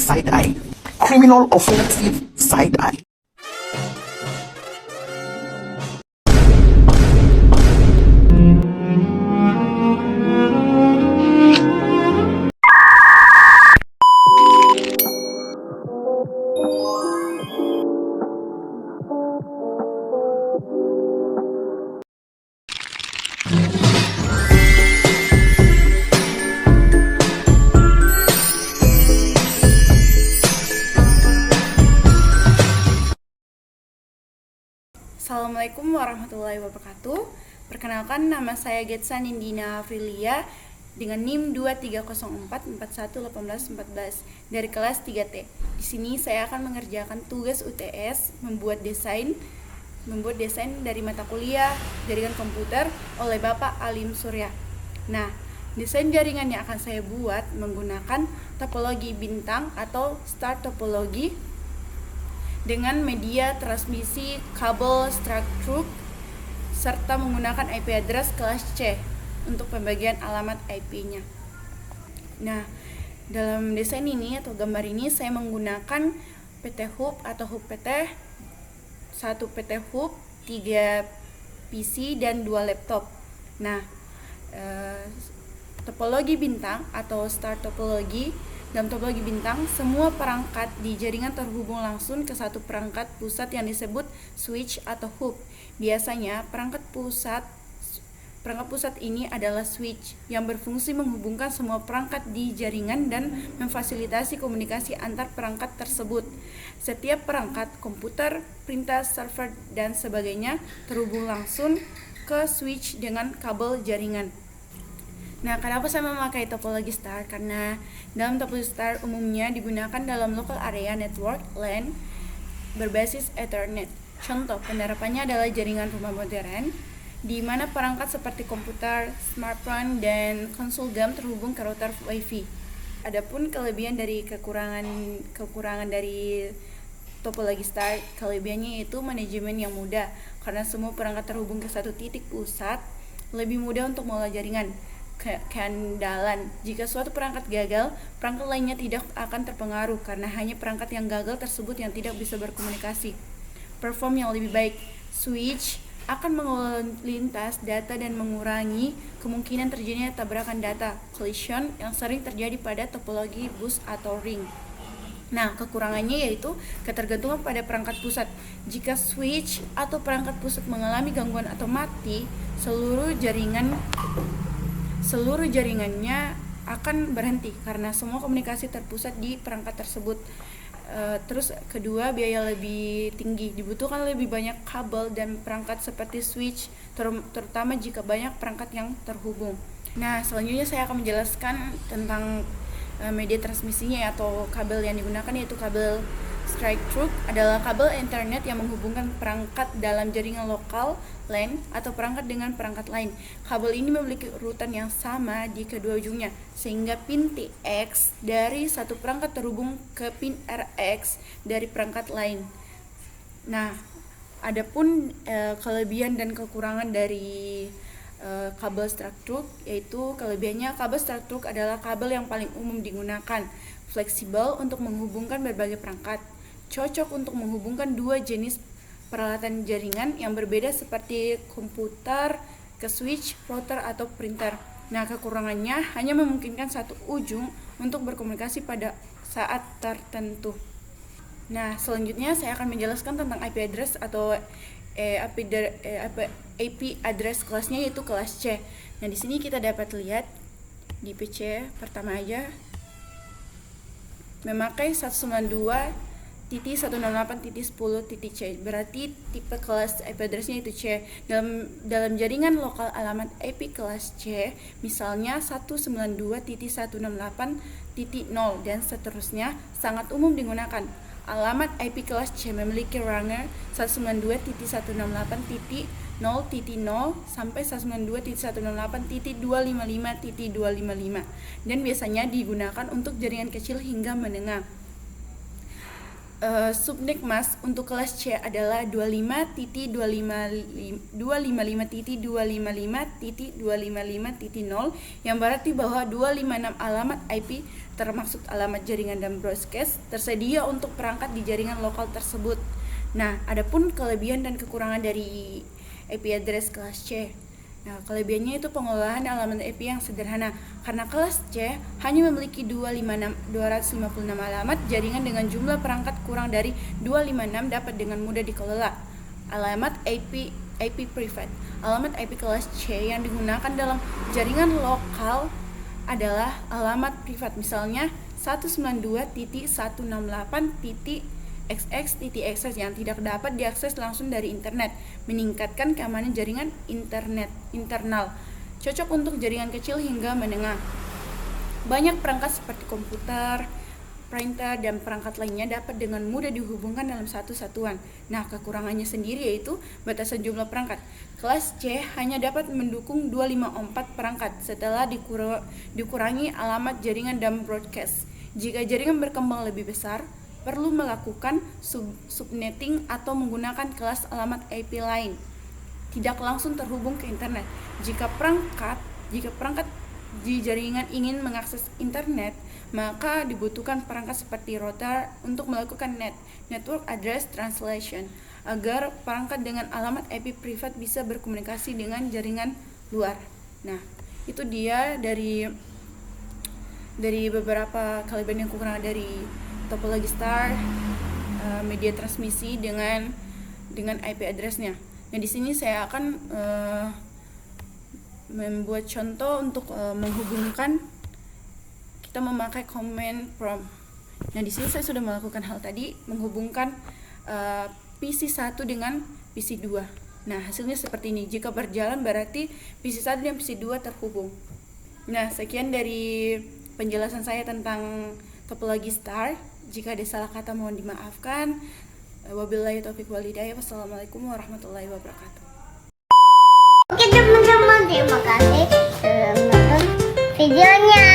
side eye. Criminal offensive side eye. Assalamualaikum warahmatullahi wabarakatuh. Perkenalkan, nama saya Getsa Nindina Afrilia dengan NIM 2304411814 dari kelas 3T. Di sini saya akan mengerjakan tugas UTS membuat desain dari mata kuliah jaringan komputer oleh Bapak Alim Surya. Nah, desain jaringan yang akan saya buat menggunakan topologi bintang atau star topologi dengan media transmisi kabel structure serta menggunakan IP address kelas C untuk pembagian alamat IP-nya. Nah, dalam desain ini atau gambar ini saya menggunakan PT hub atau hub PT, 1 PT hub, 3 PC dan 2 laptop. Nah, topologi bintang atau star topologi. Dalam topologi bintang, semua perangkat di jaringan terhubung langsung ke satu perangkat pusat yang disebut switch atau hub. Biasanya perangkat pusat ini adalah switch yang berfungsi menghubungkan semua perangkat di jaringan dan memfasilitasi komunikasi antar perangkat tersebut. Setiap perangkat komputer, printer, server, dan sebagainya terhubung langsung ke switch dengan kabel jaringan. Nah, kenapa saya memakai topologi star? Karena dalam topologi star umumnya digunakan dalam local area network LAN berbasis Ethernet. Contoh penerapannya adalah jaringan rumah modern, di mana perangkat seperti komputer, smartphone, dan konsol game terhubung ke router Wi-Fi. Adapun kelebihan dari kekurangan dari topologi star, kelebihannya yaitu manajemen yang mudah, karena semua perangkat terhubung ke satu titik pusat, lebih mudah untuk mengolah jaringan. Keandalan, jika suatu perangkat gagal, perangkat lainnya tidak akan terpengaruh karena hanya perangkat yang gagal tersebut yang tidak bisa berkomunikasi. Perform yang lebih baik, switch akan melintas data dan mengurangi kemungkinan terjadinya tabrakan data, collision yang sering terjadi pada topologi bus atau ring. Nah, kekurangannya yaitu ketergantungan pada perangkat pusat. Jika switch atau perangkat pusat mengalami gangguan atau mati, seluruh jaringannya akan berhenti karena semua komunikasi terpusat di perangkat tersebut. Terus kedua, biaya lebih tinggi, dibutuhkan lebih banyak kabel dan perangkat seperti switch, terutama jika banyak perangkat yang terhubung. Nah, selanjutnya saya akan menjelaskan tentang media transmisinya atau kabel yang digunakan, yaitu kabel structure adalah kabel internet yang menghubungkan perangkat dalam jaringan lokal LAN atau perangkat dengan perangkat lain. Kabel ini memiliki urutan yang sama di kedua ujungnya, sehingga pin TX dari satu perangkat terhubung ke pin RX dari perangkat lain. Nah, adapun kelebihan dan kekurangan dari kabel structure, yaitu kelebihannya kabel structure adalah kabel yang paling umum digunakan, fleksibel untuk menghubungkan berbagai perangkat, cocok untuk menghubungkan dua jenis peralatan jaringan yang berbeda seperti komputer ke switch, router, atau printer. Nah, kekurangannya hanya memungkinkan satu ujung untuk berkomunikasi pada saat tertentu. Nah, selanjutnya saya akan menjelaskan tentang IP address atau IP address kelasnya, yaitu kelas C. Nah, di sini kita dapat lihat di PC pertama aja memakai 192.168.10.C, berarti tipe kelas IP address-nya itu C. Dalam jaringan lokal alamat IP kelas C, misalnya 192.168.0 dan seterusnya, sangat umum digunakan. Alamat IP kelas C memiliki runner 192.168.0.0 sampai 192.168.255.255 dan biasanya digunakan untuk jaringan kecil hingga menengah. Subnetmas untuk kelas C adalah 25.255.255.255.0 yang berarti bahwa 256 alamat IP termasuk alamat jaringan dan broadcast tersedia untuk perangkat di jaringan lokal tersebut. Nah, adapun kelebihan dan kekurangan dari IP address kelas C. Nah, kelebihannya itu pengelolaan alamat IP yang sederhana karena kelas C hanya memiliki 256 alamat jaringan dengan jumlah perangkat kurang dari 256 dapat dengan mudah dikelola. Alamat IP privat. Alamat IP kelas C yang digunakan dalam jaringan lokal adalah alamat privat, misalnya 192.168.xx yang tidak dapat diakses langsung dari internet, meningkatkan keamanan jaringan internet internal, cocok untuk jaringan kecil hingga menengah. Banyak perangkat seperti komputer, printer, dan perangkat lainnya dapat dengan mudah dihubungkan dalam satu satuan. Nah, kekurangannya sendiri yaitu batasan jumlah perangkat. Kelas C hanya dapat mendukung 254 perangkat setelah dikurangi alamat jaringan dan broadcast. Jika jaringan berkembang lebih besar, perlu melakukan subnetting atau menggunakan kelas alamat IP lain, tidak langsung terhubung ke internet. Jika perangkat di jaringan ingin mengakses internet, maka dibutuhkan perangkat seperti router untuk melakukan network address translation, agar perangkat dengan alamat IP privat bisa berkomunikasi dengan jaringan luar. Nah, itu dia dari beberapa kelebihan dan kekurangan dari topologi star, media transmisi dengan IP address-nya. Nah, di sini saya akan membuat contoh untuk menghubungkan. Kita memakai command prompt. Nah, di sini saya sudah melakukan hal tadi, menghubungkan PC 1 dengan PC 2. Nah, hasilnya seperti ini. Jika berjalan berarti PC 1 dan PC 2 terhubung. Nah, sekian dari penjelasan saya tentang topologi star. Jika ada salah kata mohon dimaafkan. Wabillahi taufiq wal hidayah. Wassalamualaikum warahmatullahi wabarakatuh. Oke teman-teman, terima kasih sudah menonton videonya.